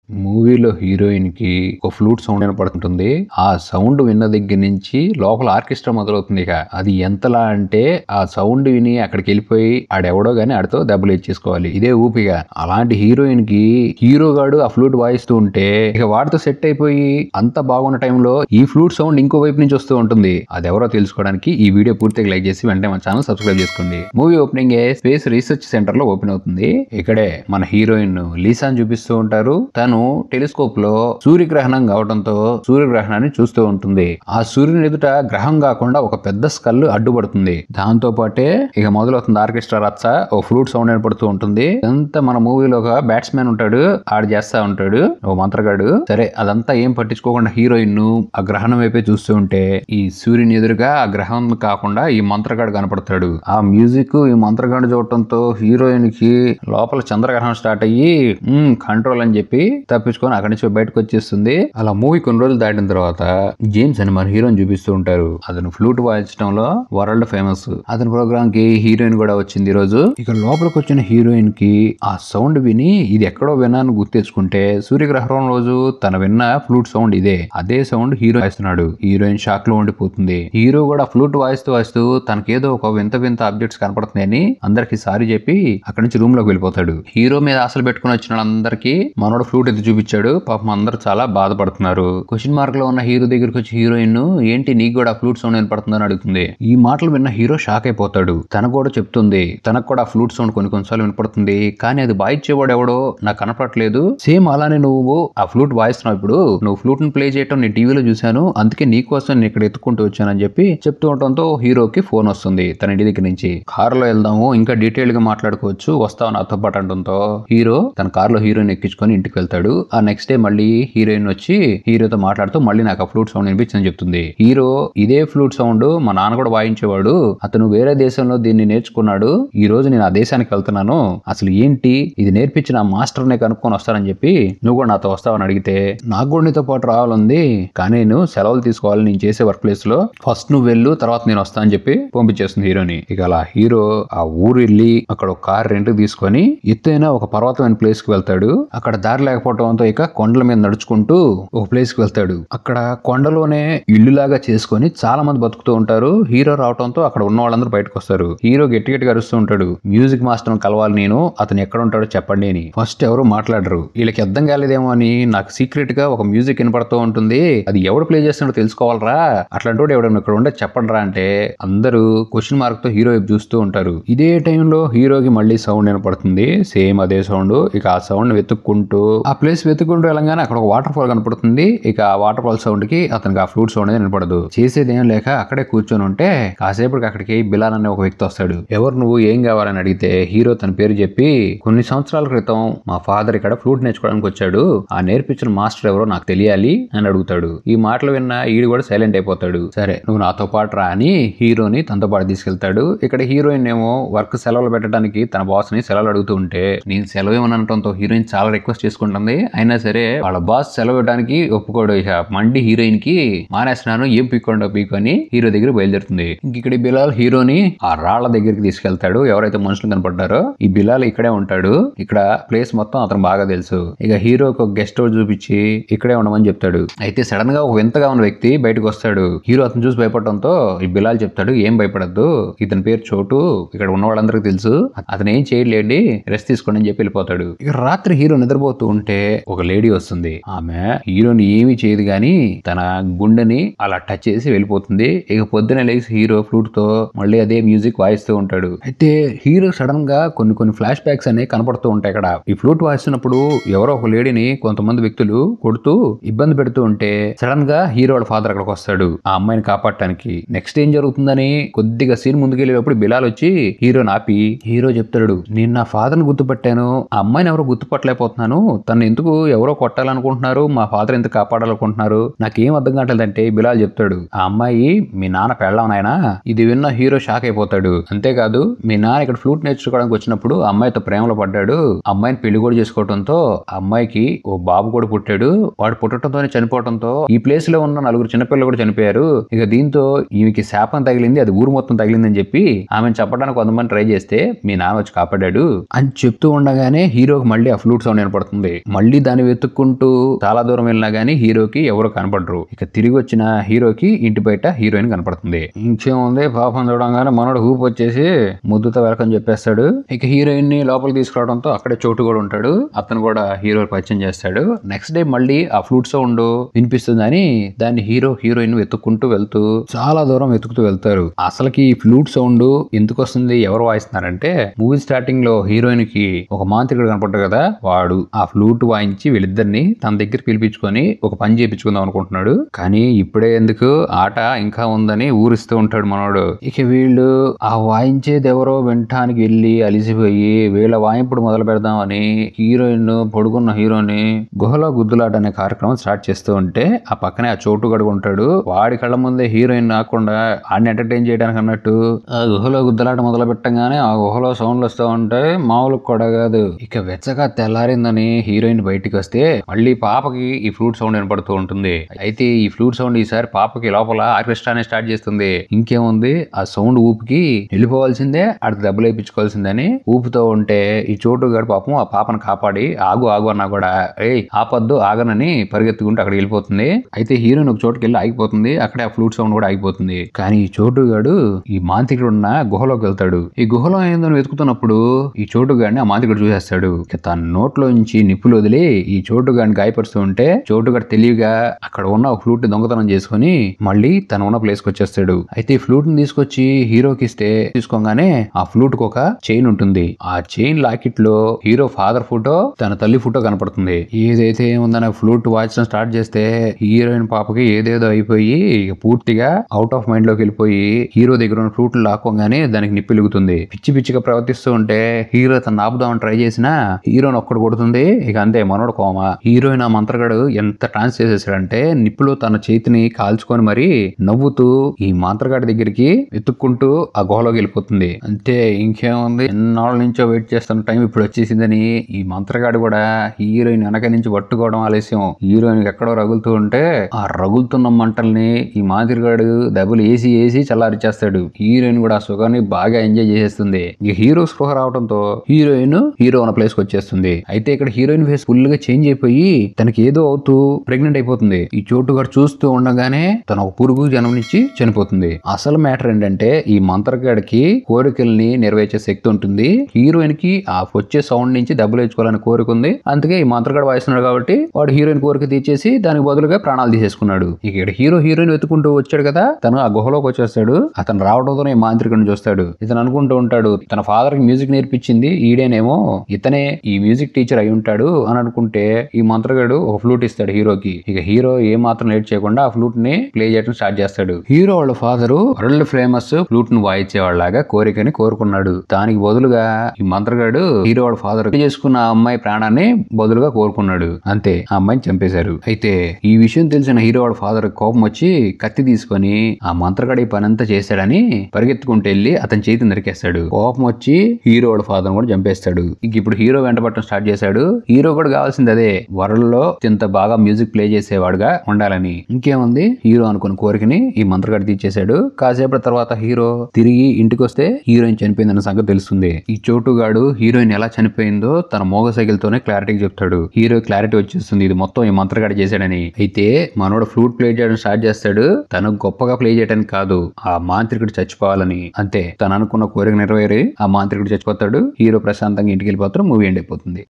మూవీలో హీరోయిన్ కి ఒక ఫ్లూట్ సౌండ్ వినపడుతుంటుంది. ఆ సౌండ్ విన్న దగ్గర నుంచి లోపల ఆర్కెస్ట్రా మొదలవుతుంది. ఇక అది ఎంతలా అంటే ఆ సౌండ్ విని అక్కడికి వెళ్ళిపోయి ఆడెవడో గాని ఆడితో దెబ్బలు ఇచ్చేసుకోవాలి. ఇదే ఊపిగా. అలాంటి హీరోయిన్ కి హీరో గాడు ఆ ఫ్లూట్ వాయిస్తూ ఉంటే ఇక వాడితో సెట్ అయిపోయి అంత బాగున్న టైంలో ఈ ఫ్లూట్ సౌండ్ ఇంకో వైపు నుంచి వస్తూ ఉంటుంది. అది ఎవరో తెలుసుకోవడానికి ఈ వీడియో పూర్తిగా లైక్ చేసి వెంటనే మన ఛానల్ సబ్స్క్రైబ్ చేసుకోండి. Movie opening space research centre లో ఓపెన్ అవుతుంది. ఇక్కడే మన హీరోయిన్ లీసాని చూపిస్తూ ఉంటారు. తను టెలిస్కోప్ లో సూర్యగ్రహణం కావడంతో సూర్యగ్రహణాన్ని చూస్తూ ఉంటుంది. ఆ సూర్యుని ఎదుట గ్రహం కాకుండా ఒక పెద్ద స్కల్ అడ్డుపడుతుంది. దాంతో పాటే ఇక మొదలవుతుంది ఆర్కెస్ట్రా రచ్చ. ఓ ఫ్లూట్ సౌండ్ ఏర్పడుతూ ఉంటుంది. అంతా మన మూవీలో ఒక బ్యాట్స్మెన్ ఉంటాడు, ఆడు చేస్తా ఉంటాడు ఓ మంత్రగాడు. సరే అదంతా ఏం పట్టించుకోకుండా హీరోయిన్ ఆ గ్రహణం వైపే చూస్తూ ఉంటే ఈ సూర్యుని ఎదురుగా ఆ గ్రహం కాకుండా ఈ మంత్రగాడు కనపడతాడు. ఆ మ్యూజిక్ ఈ మంత్రగాడు చూడటంతో హీరోయిన్ కి లోపల చంద్రగ్రహణం స్టార్ట్ అయ్యి కంట్రోల్ అని చెప్పి తప్పించుకొని అక్కడి నుంచి బయటకు వచ్చేస్తుంది. అలా మూవీ కొన్ని రోజులు దాటిన తర్వాత జేమ్స్ అని మన హీరోని చూపిస్తూ ఉంటారు. అతను ఫ్లూట్ వాయించడంలో వరల్డ్ ఫేమస్. అతని ప్రోగ్రామ్ కి హీరోయిన్ కూడా వచ్చింది ఈ రోజు. ఇక లోపలికి వచ్చిన హీరోయిన్ కి ఆ సౌండ్ విని ఇది ఎక్కడో విన్నాను గుర్తెచ్చుకుంటే సూర్యగ్రహణం రోజు తన విన్న ఫ్లూట్ సౌండ్ ఇదే. అదే సౌండ్ హీరో వాయిస్తున్నాడు. హీరోయిన్ షాక్ లో ఉండిపోతుంది. హీరో కూడా ఫ్లూట్ వాయిస్తూ వాయిస్తూ తనకేదో ఒక వింత వింత ఆబ్జెక్ట్స్ కనపడుతున్నాయని అందరికి సారీ చెప్పి అక్కడి నుంచి రూమ్ లోకి వెళ్ళిపోతాడు. హీరో మీద ఆశలు పెట్టుకుని వచ్చిన వాళ్ళందరికీ మనోడు ఫ్లూట్ ఎత్తి చూపించాడు. పాపం అందరూ చాలా బాధపడుతున్నారు. క్వశ్చన్ మార్క్ లో ఉన్న హీరో దగ్గరికి వచ్చి హీరోయిన్ ఏంటి నీకు కూడా ఫ్లూట్ సౌండ్ వినపడుతుందని అడుగుతుంది. ఈ మాటలు విన్న హీరో షాక్ అయిపోతాడు. తనకు కూడా చెప్తుంది తనకు కూడా ఫ్లూట్ సౌండ్ కొన్ని కొన్నిసార్లు వినపడుతుంది, కానీ అది వాయించేవాడు ఎవడో నాకు కనపడట్లేదు. సేమ్ అలానే నువ్వు ఆ ఫ్లూట్ వాయిస్తున్నావు. ఇప్పుడు నువ్వు ఫ్లూట్ ని ప్లే చేయటం నేను టీవీలో చూశాను, అందుకే నీకోసం నేను ఇక్కడ ఎత్తుకుంటూ వచ్చానని చెప్పి చెప్తూ ఉండటంతో హీరోకి ఫోన్ వస్తుంది తన ఇంటి దగ్గర నుంచి. కారులో వెళ్దాము, ఇంకా డీటెయిల్ గా మాట్లాడుకోవచ్చు, వస్తావు నాతో పాటు అంటంతో హీరో తన కారులో హీరోయిన్ ఎక్కించుకొని ఇంటికి వెళ్తాడు. ఆ నెక్స్ట్ డే మళ్ళీ హీరోయిన్ వచ్చి హీరోతో మాట్లాడుతూ మళ్ళీ నాకు ఆ ఫ్లూట్ సౌండ్ వినిపించిందని చెప్తుంది. హీరో ఇదే ఫ్లూట్ సౌండ్ మా నాన్న కూడా వాయించేవాడు, అతను వేరే దేశంలో దీన్ని నేర్చుకున్నాడు, ఈ రోజు నేను ఆ దేశానికి వెళ్తున్నాను, అసలు ఏంటి ఇది నేర్పించిన మాస్టర్ నే కనుక్కొని వస్తానని చెప్పి నువ్వు కూడా నాతో వస్తావని అడిగితే నాకు కూడా నీతో పాటు రావాలంది, కానీ నేను సెలవులు తీసుకోవాలి నేను చేసే వర్క్ ప్లేస్ లో, ఫస్ట్ నువ్వు వెళ్ళు తర్వాత నేను వస్తా అని చెప్పి పంపించేస్తుంది హీరోని. ఇక అలా హీరో ఆ ఊరు వెళ్ళి అక్కడ ఒక కార్ రెంట్ తీసుకొని ఎత్తైన ఒక పర్వతమైన ప్లేస్ కి వెళ్తాడు. అక్కడ దారి లేకపోవడంతో ఇక కొండల మీద నడుచుకుంటూ ఒక ప్లేస్ కి వెళ్తాడు. అక్కడ కొండలోనే ఇల్లులాగా చేసుకొని చాలా మంది బతుకుతూ ఉంటారు. హీరో రావడంతో అక్కడ ఉన్న వాళ్ళందరూ బయటకు వస్తారు. హీరో గట్టి గట్టిగా అరుస్తూ ఉంటాడు, మ్యూజిక్ మాస్టర్ కలవాలి నేను, అతను ఎక్కడ ఉంటాడో చెప్పండి అని. ఫస్ట్ ఎవరు మాట్లాడరు. వీళ్ళకి అర్థం కాలేదేమో అని నాకు సీక్రెట్ గా ఒక మ్యూజిక్ వినపడుతూ ఉంటుంది, అది ఎవడు ప్లే చేస్తున్నాడో తెలుసుకోవాలరా, అట్లాంటి ఎవడన్నా ఇక్కడ ఉండే చెప్పండి రా అంటే అందరూ క్వశ్చన్ మార్క్ తో హీరో వైపు చూస్తూ ఉంటారు. ఇదే టైంలో హీరోకి మళ్ళీ సౌండ్ వినపడుతుంది, సేమ్ అదే సౌండ్. ఇక ఆ సౌండ్ వెతుక్కుంటూ ఆ ప్లేస్ వెతుక్కుంటూ వెళ్ళగానే అక్కడ ఒక వాటర్ ఫాల్ కనపడుతుంది. ఇక ఆ వాటర్ ఫాల్ సౌండ్ కి అతనికి ఆ ఫ్లూట్ సౌండ్ వినపడదు. చేసేది ఏం లేక అక్కడే కూర్చొని ఉంటే కాసేపటికి అక్కడికి బిలాల్ అనే ఒక వ్యక్తి వస్తాడు. ఎవరు నువ్వు, ఏం కావాలని అడిగితే హీరో తన పేరు చెప్పి కొన్ని సంవత్సరాల క్రితం మా ఫాదర్ ఇక్కడ ఫ్లూట్ నేర్చుకోవడానికి వచ్చాడు, ఆ నేర్పించిన మాస్టర్ ఎవరో నాకు తెలియాలి అని అడుగుతాడు. ఈ మాటలు విన్న ఈడు కూడా సైలెంట్ అయిపోతాడు. సరే నువ్వు నాతో పాటు రా అని హీరోని తనతో పాటు తీసుకెళ్తాడు. ఇక్కడ హీరోయిన్ ఏమో వర్క్ సెలవులు పెట్టడానికి తన బాస్ ని సెలవులు అడుగుతూ ఉంటే నేను సెలవు ఏమనటంతో హీరోయిన్ చాలా రిక్వెస్ట్ చేసుకుంటుంది. అయినా సరే వాళ్ళ బాస్ సెలవు ఇవ్వడానికి ఒప్పుకోడు. ఇక మండి హీరోయిన్ కి మానేస్తున్నాను ఏం పీక్కోండో పీకొని హీరో దగ్గర బయలుదేరుతుంది. ఇక్కడ బిలాల్ హీరోని ఆ రాళ్ల దగ్గరికి తీసుకెళ్తాడు. ఎవరైతే మనుషులు కనపడ్డారో ఈ బిలాల్ ఇక్కడే ఉంటాడు. ఇక్కడ ప్లేస్ మొత్తం అతను బాగా తెలుసు. ఇక హీరోకి ఒక గెస్ట్ హౌస్ చూపించి ఇక్కడే ఉండమని చెప్తాడు. అయితే సడన్ గా ఒక వింతగా ఉన్న వ్యక్తి బయటకు వస్తాడు. హీరో అతను చూసి భయపడటంతో ఈ బిలాల్ చెప్తాడు ఏం భయపడద్దు, ఇతని పేరు చోటు, ఇక్కడ ఉన్న వాళ్ళందరికీ తెలుసు, అతను ఏం చేయలేండి, రెస్ట్ తీసుకోండి అని చెప్పి వెళ్ళిపోతాడు. ఇక రాత్రి హీరో నిద్రపోతూ ఉంటే ఒక లేడీ వస్తుంది. ఆమె హీరోని ఏమీ చేయదు గాని తన గుండెని అలా టచ్ చేసి వెళ్ళిపోతుంది. ఇక పొద్దున లేచి హీరో ఫ్లూట్ తో మళ్ళీ అదే మ్యూజిక్ వాయిస్తూ ఉంటాడు. అయితే హీరో సడన్ గా కొన్ని ఫ్లాష్ బ్యాక్స్ అనేవి కనపడుతూ ఉంటాయి. ఇక్కడ ఈ ఫ్లూట్ వాయిస్తున్నప్పుడు ఎవరో ఒక లేడీని కొంతమంది వ్యక్తులు కొడుతూ ఇబ్బంది పెడుతూ ఉంటే సడన్ గా హీరో వాళ్ళ ఫాదర్ అక్కడికి వస్తాడు ఆ అమ్మాయిని కాపాడటానికి. నెక్స్ట్ ఏం జరుగుతుందని కొద్దిగా సీన్ ముందుకెళ్ళేటప్పుడు బిలాల్ వచ్చి హీరోని ఆపి హీరో చెప్తాడు నేను నా ఫాదర్ ని గుర్తుపట్టాను, ఆ అమ్మాయిని ఎవరో గుర్తుపట్టలేకపోతున్నాను, తను ఎందుకు ఎవరో కొట్టాలనుకుంటున్నారు, మా ఫాదర్ ఎందుకు కాపాడాలనుకుంటున్నారు, నాకేం అర్థం కావట్లేదంటే బిలాల్ చెప్తాడు ఆ అమ్మాయి మీ నాన్న పెళ్ళాం నాయనా. ఇది విన్న హీరో షాక్ అయిపోతాడు. అంతేకాదు మీ నాన్న ఇక్కడ ఫ్లూట్ నేర్చుకోవడానికి వచ్చినప్పుడు ఆ అమ్మాయితో ప్రేమలో పడ్డాడు, అమ్మాయిని పెళ్లి కూడా చేసుకోవడంతో ఆ అమ్మాయికి ఓ బాబు కూడా పుట్టాడు, వాడు పుట్టడంతోనే చనిపోవడంతో ఈ ప్లేస్ లో ఉన్న 4 చిన్నపిల్లలు కూడా చనిపోయారు, ఇక దీంతో ఈమెకి శాపం తగిలింది, అది ఊరు మొత్తం తగిలిందని చెప్పి ఆమెను చెప్పడానికి కొంతమంది ట్రై చేస్తే మీ నాన్న వచ్చి కాపాడాడు అని చెప్తూ ఉండగానే హీరోకి మళ్ళీ ఆ ఫ్లూట్ సౌండ్ వినపడుతుంది. మళ్ళీ దాన్ని వెతుక్కుంటూ చాలా దూరం వెళ్ళినా గానీ హీరోకి ఎవరు కనపడరు. ఇక తిరిగి వచ్చిన హీరోకి ఇంటి బయట హీరోయిన్ కనపడుతుంది. ఇంకేముంది పాపం చూడంగానే మనోడు హూప్ వచ్చేసి ముద్దుతో వెల్కమ్ చెప్పేస్తాడు. ఇక హీరోయిన్ ని లోపలికి తీసుకురావడంతో అక్కడే చోటు కూడా ఉంటాడు. అతను కూడా హీరో పరిచయం చేస్తాడు. నెక్స్ట్ డే మళ్ళీ ఆ ఫ్లూట్ సౌండ్ వినిపిస్తుందని దాన్ని హీరోయిన్ వెతుక్కుంటూ వెళ్తూ చాలా దూరం వెతుకుతూ వెళ్తారు. అసలుకి ఈ ఫ్లూట్ సౌండ్ ఎందుకు వస్తుంది, ఎవరు వాయిస్తున్నారంటే మూవీ స్టార్టింగ్ లో హీరోయిన్ కి ఒక మాంత్రికుడు కనపడ్డాడు కదా, వాడు ఆ ఫ్లూట్ వాయించి వీళ్ళిద్దరిని తన దగ్గర పిలిపించుకొని ఒక పని చేయించుకుందాం అనుకుంటున్నాడు. కానీ ఇప్పుడే ఎందుకు, ఆట ఇంకా ఉందని ఊరిస్తూ ఉంటాడు మనోడు. ఇక వీళ్ళు ఆ వాయించేది ఎవరో వినటానికి వెళ్ళి అలిసిపోయి వీళ్ళ వాయింపుడు మొదలు పెడదామని హీరోయిన్ పడుకున్న హీరోని గుహలో గుద్దులాట అనే కార్యక్రమం స్టార్ట్ చేస్తూ ఉంటే ఆ పక్కనే ఆ చోటు గడుగు ఉంటాడు. వాడి కళ్ళ ముందే హీరోయిన్ రాకుండా ఆడిని ఎంటర్టైన్ చేయడానికి అన్నట్టు ఆ గుహలో గుద్దలాట మొదలు పెట్టంగానే ఆ గుహలో సౌండ్లు వస్తూ ఉంటాయి. మామూలు కూడా కాదు. ఇక వెచ్చగా తెల్లారిందని హీరోయిన్ బయటికి వస్తే మళ్ళీ పాపకి ఈ ఫ్లూట్ సౌండ్ వినపడుతూ ఉంటుంది. అయితే ఈ ఫ్లూట్ సౌండ్ ఈసారి పాపకి లోపల ఆర్కెస్ట్రానే స్టార్ట్ చేస్తుంది. ఇంకేముంది, ఆ సౌండ్ ఊపికి వెళ్ళిపోవాల్సిందే, అటు దెబ్బలు వేయించుకోవాల్సిందని ఊపుతూ ఉంటే ఈ చోటు గడు పాపం ఆ పాపను కాపాడి ఆగు అన్నా కూడా ఆపద్దు ఆగనని పరిగెత్తుకుంటూ అక్కడ వెళ్ళిపోతుంది. అయితే హీరోయిన్ ఒక చోటుకి వెళ్ళి ఆగిపోతుంది. అక్కడే ఆ ఫ్లూట్ సౌండ్ కూడా ఆగిపోతుంది. కానీ ఈ చోటుగాడు ఈ మాంత్రికుడు ఉన్న గుహలోకి వెళ్తాడు. ఈ గుహలో ఏందని వెతుకుతున్నప్పుడు ఈ చోటుగాడిని ఆ మాంత్రికుడు చూసేస్తాడు. తన నోట్లో నుంచి నిప్పులు వదిలి ఈ చోటుగాడిని గాయపరుస్తూ ఉంటే చోటుగాడు తెలివిగా అక్కడ ఉన్న ఒక ఫ్లూట్ దొంగతనం చేసుకుని మళ్ళీ తన ఉన్న ప్లేస్ కి వచ్చేస్తాడు. అయితే ఈ ఫ్లూట్ ని తీసుకొచ్చి హీరోకి ఇస్తే తీసుకోగానే ఆ ఫ్లూట్ కు ఒక చైన్ ఉంటుంది. ఆ చైన్ లాకెట్ లో హీరో ఫాదర్ ఫోటో, తన తల్లి ఫోటో కనపడుతుంది. ఏదైతే ఏముందని ఫ్లూట్ వాయించడం స్టార్ట్ చేస్తే హీరోయిన్ పాపకి ఏదేదో అయిపోయి ఇక పూర్తిగా అవుట్ ఆఫ్ మైండ్ లోకి వెళ్ళిపోయి హీరో దగ్గర ఉన్న ఫ్లూట్ లాక్కోగానే దానికి నిప్పెలుగుతుంది. పిచ్చి పిచ్చిగా ప్రవర్తిస్తూ ఉంటే హీరో తన ఆపుదామని ట్రై చేసినా హీరోని ఒక్కడు కొడుతుంది. ఇక అంతే మనోడు కోమా. హీరోయిన్ ఆ మంత్రగాడు ఎంత ట్రాన్స్ చేసేసాడంటే నిప్పులో తన చేతిని కాల్చుకొని మరి నవ్వుతూ ఈ మంత్రగాడి దగ్గరికి వెతుక్కుంటూ ఆ గుహలోకి వెళ్ళిపోతుంది. అంతే ఇంకేముంది, ఎన్నాళ్ళ నుంచో వెయిట్ చేస్తున్న టైం ఇప్పుడు వచ్చేసిందని ఈ మంత్రగాడు కూడా హీరోయిన్ వెనక నుంచి పట్టుకోవడం ఆలస్యం. హీరోయిన్ ఎక్కడో రగులుతూ ఉంటే ఆ రగులుతున్న మంటల్ని ఈ మాదిరిగాడు దెబ్బలు వేసి చల్లారిచ్చేస్తాడు. హీరోయిన్ కూడా ఆ సుఖాన్ని బాగా ఎంజాయ్ చేసేస్తుంది. ఇక హీరో స్పృహ రావడంతో హీరోయిన్ హీరో ఉన్న ప్లేస్ కి వచ్చేస్తుంది. అయితే ఇక్కడ హీరోయిన్ ఫేస్ ఫుల్ గా చేంజ్ అయిపోయి తనకి ఏదో అవుతూ ప్రెగ్నెంట్ అయిపోతుంది. ఈ చోటుగాడు చూస్తూ ఉండగానే తన ఒక పురుగు జన్మనిచ్చి చనిపోతుంది. అసలు మ్యాటర్ ఏంటంటే ఈ మంత్రగాడికి కోరికల్ని నెరవేర్చే శక్తి ఉంటుంది. హీరోయిన్ కి ఆ వచ్చే సౌండ్ నుంచి దెబ్బలు వేసుకోవాలని కోరిక ఉంది. అందుకే ఈ మంత్రగాడు వాయిస్తున్నాడు కాబట్టి వాడు హీరోయిన్ కోరిక తీర్చేసి దానికి బదులుగా ప్రాణాలు తీసేసుకున్నాడు. ఇక్కడ హీరోయిన్ వెతుకుంటూ వచ్చాడు కదా, తను ఆ గుహలోకి వచ్చేస్తాడు. అతను రావడంతోనే ఈ మాంత్రికుడిని చూస్తాడు. ఇతను అనుకుంటూ ఉంటాడు తన ఫాదర్ కి మ్యూజిక్ నేర్పించింది ఈడేనేమో, ఇతనే ఈ మ్యూజిక్ టీచర్ అయి ఉంటాడు అని అనుకుంటే ఈ మంత్రగాడు ఒక ఫ్లూట్ ఇస్తాడు హీరోకి. ఇక హీరో ఏ మాత్రం లేట్ చేయకుండా ఆ ఫ్లూట్ ని ప్లే చేయడం స్టార్ట్ చేస్తాడు. హీరో వాళ్ళ ఫాదర్ వరల్డ్ ఫేమస్ ఫ్లూట్ ను వాయించేవాళ్ళగా కోరికని కోరుకున్నాడు. దానికి బదులుగా ఈ మంత్రగాడు హీరో వాళ్ళ ఫాదర్ చేసుకున్న అమ్మాయి ప్రాణాన్ని బదులుగా కోరుకున్నాడు. అంతే, ఆ అమ్మాయిని చంపేశారు. అయితే ఈ విషయం తెలిసిన హీరో వాళ్ళ ఫాదర్ కోపం వచ్చి కత్తి తీసుకొని ఆ మంత్రగాడి పనంతా చేశాడని పరిగెత్తుకుంటూ వెళ్ళి అతని చేతిని నరికేస్తాడు. కోపం వచ్చి హీరో వాళ్ళ ఫాదర్ కూడా చంపేస్తాడు. ఇప్పుడు హీరో వెంటబడటం స్టార్ట్ చేశాడు. హీరో కూడా కావాల్సింది అదే, వరల్డ్ లో ఇంత బాగా మ్యూజిక్ ప్లే చేసేవాడుగా ఉండాలని. ఇంకేముంది, హీరో అనుకున్న కోరికని ఈ మంత్రగాడు తీర్చేశాడు. కాసేపటి తర్వాత హీరో తిరిగి ఇంటికి వస్తే హీరోయిన్ చనిపోయిందన్న సంగతి తెలుస్తుంది. ఈ చోటుగాడు హీరోయిన్ ఎలా చనిపోయిందో తన మోగ సైకిల్ తోనే క్లారిటీగా చెప్తాడు. హీరో క్లారిటీ వచ్చేస్తుంది ఇది మొత్తం ఈ మంత్రగాడు చేశాడని. అయితే మనోడు ఫ్లూట్ ప్లే చేయడం స్టార్ట్ చేస్తాడు. తను గొప్పగా ప్లే చేయడానికి కాదు, ఆ మాంత్రికుడు చచ్చిపోవాలని. అంతే, తను అనుకున్న కోరిక నెరవేరి ఆ మాంత్రికుడు చచ్చిపోతాడు. హీరో ప్రశాంతంగా ఇంటికి వెళ్ళిపోతాడు. మూవీ ఎండ్ అయిపోతుంది.